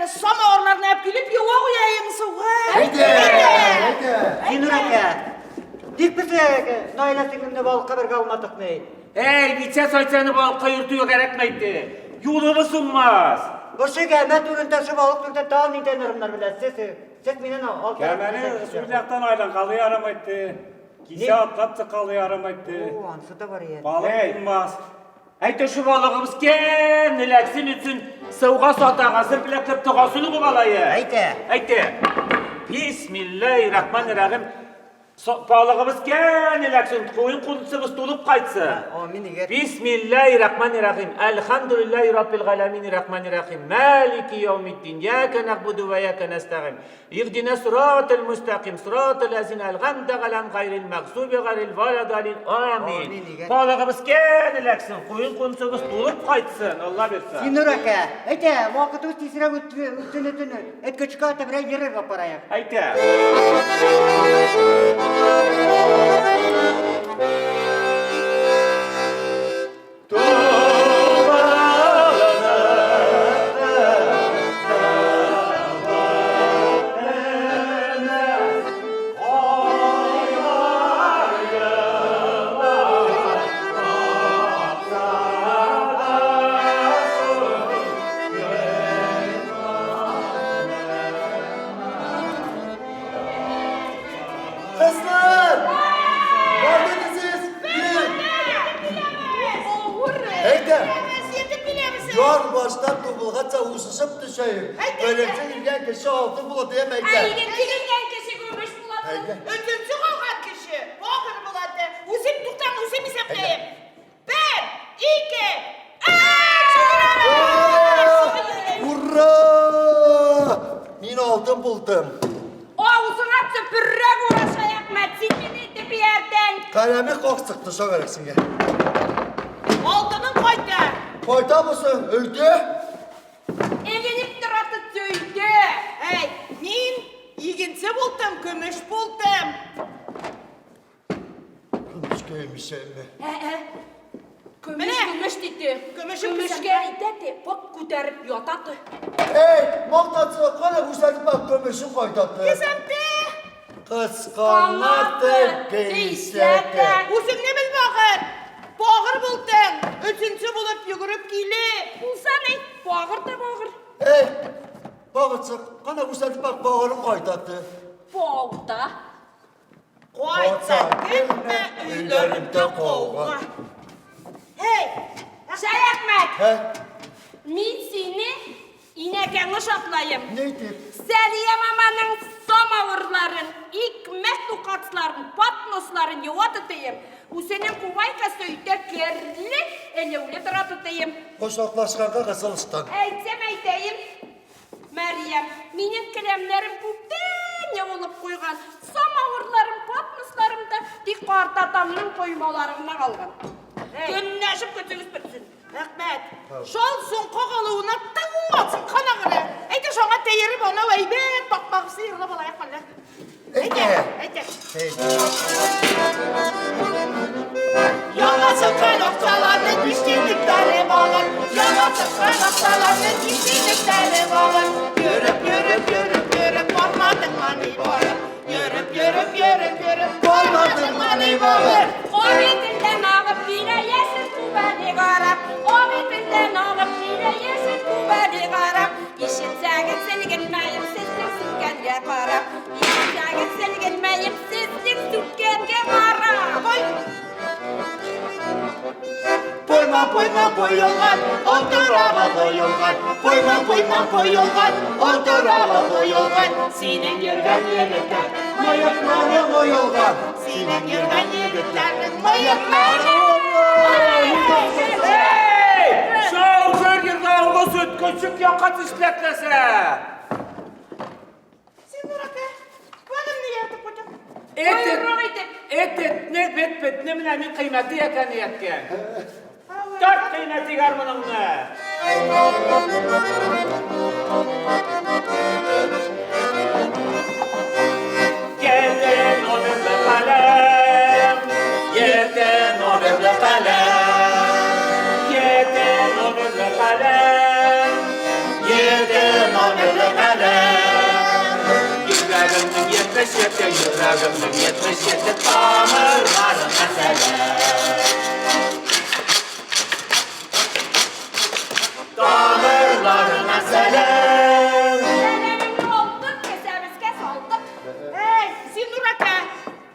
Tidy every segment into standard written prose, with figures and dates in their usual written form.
Ene sama orlarına hep gülüp yuva koyayım suğa. Haydi. Sinur aka. Dik bir Nayla singlimde balıkka bir kalmadık mı? Ey, biçe soysanı balıkka yürütüyor gerekmeydi. Yolunu sunmaz. Boşu gelme durunda şu balık durunda daha ne denirimler bile sesi. Ses minen al. Kemeni sürücekten aylan kalı yaramaydı. Kişi atlattı kalı yaramaydı. Oo, ansı da var ya. Balık bulmaz. Haydi şu balığımız kendileksin için sıvga satağası bilekler tıgasını kubalayı. Haydi. Bismillahirrahmanirrahim. Balığımız kendileksin koyun kudusunuz dolup kaçsın. Amin eğer. Bismillahirrahmanirrahim. Elhamdülillahi Rabbil alemin rahmanirrahim. Maliki yevmiddin. Yâke na'budu ve yâke nesta'in. İhdina sıratel müstakim. Sıratel lezine el-gamde galam gayril mağzubi gayril valadalin. Amin. Balığımız kendileksin koyun kudusunuz dolup kaçsın. Allah versin. Sinur aka. Haydi vakitimiz tisire ütünü. Et küçük ata bir yere kaparaya. Haydi. Kızlar! Neredesiniz siz? Haydi. Yar baştan topulgaça usuşup düşeyim. Böylece ilgen kişi altın buladı yemekler. Aygen kişi görmüş buladı. Ötüncü kalkan kişi. Bakır buladı. Uzim tuktan uzim iseplayayım. Bir, iki, Hurra! Min altın buldum. Ağzına tüpürrek uğraşayak Metin de bir yerden. Kalemi kok sıktı şu verirsin ya. Altının koydu. Koyta mısın? Öldü. Elenip duratı söyledi. Hey, min ilginci buldum, gümüş buldum. Kılıç köymüş elini. Gümüş dedi. Gümüş geldi. Bak kudarıp yatadı. Hey! Maltatı kala güzel bak kömüşün koytattı. Kızımdı. Kıskanmadı giysledi. Uzun ne bil bakır? Bağır buldun. Üçüncü bulup yugurup gili. Bulsana. Bağır da bağır. Hey! Bağırcık kala güzel bak bağırın koytattı. Bağda. Koysa gitme üylerimde kovga. Hey! Şey Ahmet. He? Min seni inekeni şatlayayım. Neydi? Seliye mamanın samavırların, hikmet tukatların, patnosların yuva tutayım. Bu senin kuvayka söyde kerli, elevle tıra tutayım. Koşaklaşkanka kısılıştan. Eyteyim. Meryem, minin kilemlerim bu ne olup koygan. Samavırlarım, patnoslarım da dik kartatanın koymalarına kalgan. Gönneşip götünüz bitsin. Ahmet, şolsun kokalığına tığmatsın kanağını. Eyde şuna değeri bana veybet bakmak sıyırlı bala yapmalı. Eyde. Hey. Yalasın kanoktalarını dişçilikleri bağlar. Yalasın kanoktalarını dişçilikleri bağlar. Yürüp varmadın mani bağlar. Yürüp varmadın mani bağlar. O bitinden ağıp bire yesin kubeli garap. O bitinden ağıp bire yesin kubeli garap. İşitsəgin seni gelmeyim sizlik sükken yakarap. İşitsəgin seni gelmeyim sizlik sükken yakarap. Poyma koyulgan, oturama koyulgan. Poyma koyulgan, oturama koyulgan. Senin yürgen yürüten Mayakları koyulgan. Senin yürgen yürütenin mayakları. Hey! Şov zörgür dağılğı süt küçük yakat işletlese. Sen bırakı. Bana ne yaptı kocam? Et, ne bet, ne münemin kıymeti yeken yetken. Dört kıymeti garmanın ne? Gelden o ömrü kalem, yerden o ömrü kalem, yerden o ömrü kalem, Yedim anılım elem. Yüreğimin 77, yüreğimin 77 damarları mesele. Damarları mesele. Selenini olduk, kesemizge saldık. Hey, Sinur aka,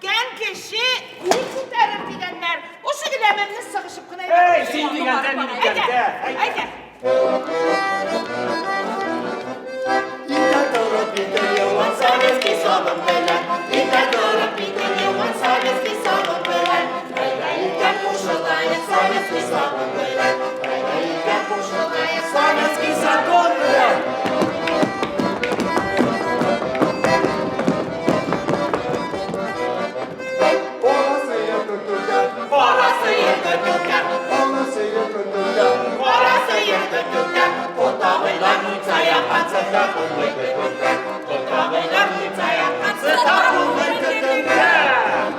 gen kişi iyi kurtarır diyenler. O şekilde hemen sıkışıp kınayı. Hey, şimdi gelden mi Haydi, geldi? haydi. İnter doğru bir yalan sabes ki salım belen. İnter doğru bir yalan sabes ki salım belen. İnter koşulayı sabes ki salım belen. İnter koşulayı sabes ki salım belen. Orasıya götüreceğim. Orasıyı götürken, Orasıya götüreceğim. orasıyı götürken. Otağıyla mütaya kaçırda bulmayı götüreceğim. Otağıyla mütaya kaçırda bulmayı götüreceğim.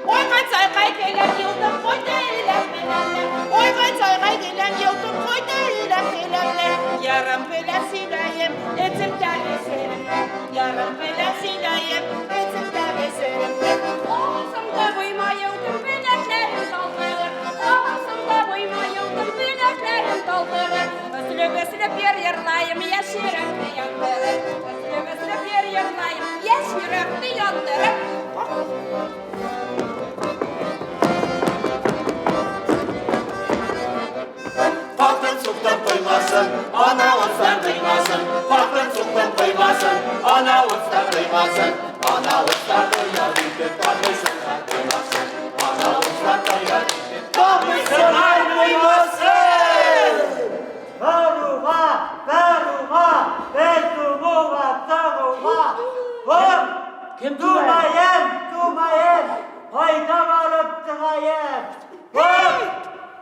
Oy kaç ay gelen yıldım, koy değilim belenle. Oy kaç ay gelen yıldım, koy değilim belenle. Yarım belensileyim, etimden eserim. Yarım belensileyim, etimden eserim. Ağzımda boyma yıldım, bileklerim daldırır. Ağzımda boyma yıldım, bileklerim daldırır. Ösülüp bir yırlayım, yaş yürekli yandırır. Ösülüp bir yırlayım, yaş yürekli yandırır. Farkın soktan koymasın, ana uçtan kıymasın. Farkın soktan koymasın, ana uçtan kıymasın. Ana uçtan koyar bir farkın soktan koymasın. Ana uçtan koyar bir farkın soktan koymasın. Varuma, varuma, bezumuva, tavuma. Hop! Kim Dumayem, hayda varıp tıkayem. Hop!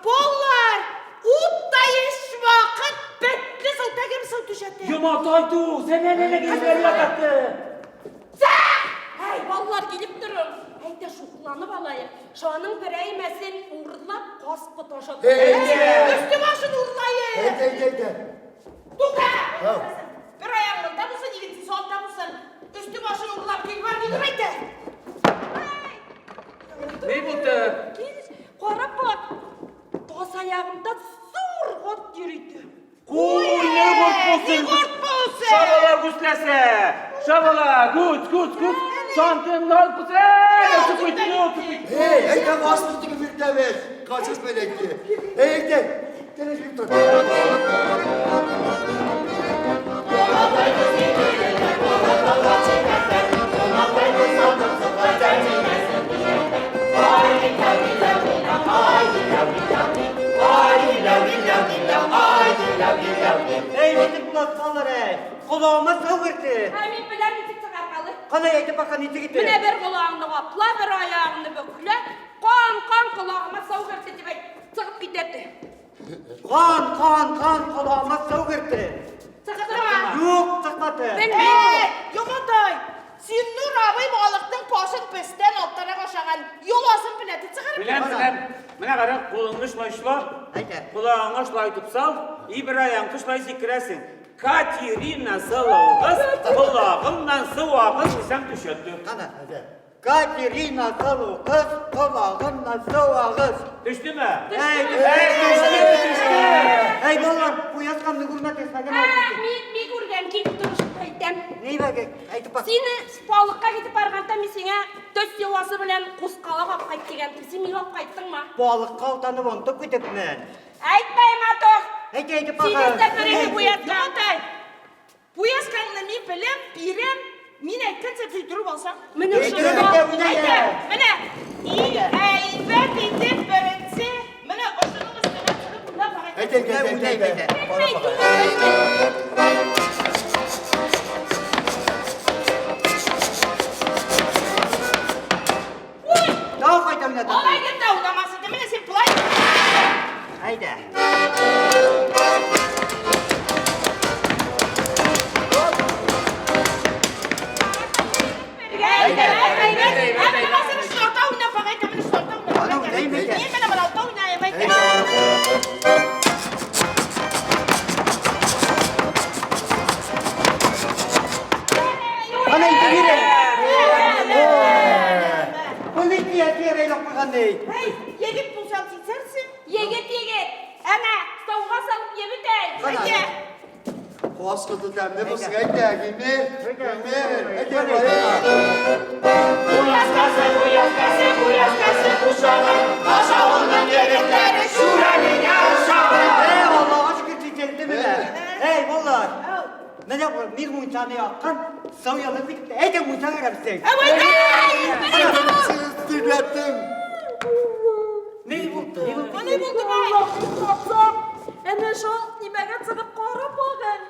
Bollar, uttayış vakit betli sılta kimsin düşetti. Yumataydu, sen ne gezmeye yakattı? Hey, vallar gelip durun. Hey de şoklanıp alayım. Şanın bireymesin, uğurlap kaskı taşıdı. Üstü başın urlayı. Hey. Duka. Ya. Bir ayağında mısın, yigiti solda mısın? Üstü başın urlap gel var gidiyor haydi. Ne buldu? Kara bak. Toz ayağımda zor ot yürüdü. Kuy ne Ne korkmasın? korkmasın? Şavala guslese. Şavala gut. Şantın dalpısı. Otup bitti. Hey de bastırdı ki bir deveş. Kaçış melekti. Hey de. Telefon tut. Ey bizim kulaksalar ey. Kulağıma sıvırdı. Hemen bilen itik çıkarkalı. Kana yedi bakan iti gitti. Mine bir kulağını kapla, bir ayağını bükle. Kan kulağıma savgırtı demek çıkıp giderdi. Kan kulağıma sıvırdı. Çıkıdır mı? Yok çıkmadı. Ben Yumurtay. Sinur abi balıktın poşet pesten altına koşan yolasın bileti çıkarıp. Bilen. Mene kadar kulağını şlayışla. Haydi. Kulağını şlaytıp sal. İyi bir ayağını şlayı zikresin. Katerina Salovkız, kulağından sıvağız sen düşürdü. Kana. Katerina salı kız, kulağından sıva kız. Düştü mü? Hey düştü. Hey ballar bu yazkanlı kurmat esnagın Ha, aldı. mi gurgen ki duruştaydım. Neyi bakı? Haydi bak. Seni balıkka gidip barganda misine töz yuvası bilen kuskala kap kayt degen sen mi kap kayttın mı? Balık kaltanı vontu gidip men. Aytmayım artık. Haydi Seni bakalım. de bu yazkan. Yumurtay. Bu yazkanla mi bilem birem mine kıtı tüydürüp olsam. Mene Haydi, şunu haydi, bu ne ya? Mine. İyi. Ben bildim birinci. Mine osunun üstüne çıkıp buna bakayım. Hey. Daha fayda oynadı. Olay gitti uğraması değil mi? Sen play. Haydi. Baskıtı temde bu sigayı da Gümür. Gümür. Bu yaskası kuşağın aşağının yerinde şuranın aşağı. Eyvallah aşkı çiçeği değil mi be? Eyvallah. Ne de bu bir muhtemelen yakın. Savyalı bitti. Ede muhtemelen yapsın. Siz dinlettim. Ne bu? Ne bu? Ne buldun ay? Ene şu nimege çıkıp kara bakın.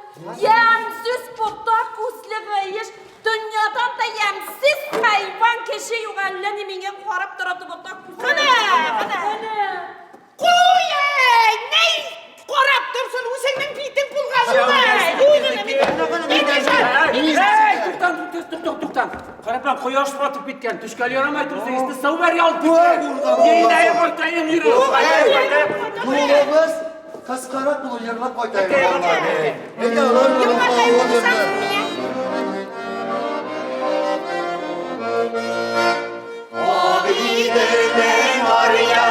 Yemsiz budak usluğuyuz. Dünyadan da yemsiz hayvan keşi yuğallen imingen karap duradı budak usluğu. Ana. Kuyay! Ne? Korap dursun, o senin pitin pulgazı Tuktan. Karaplan koyaş batıp bitken. Tüşkeliyor ama tursa isti savuver yal bitken. Yayınaya koytayım yürü. Yolumuz kaskarak bulun yerine koytayım. Ne de lan Abi derden var ya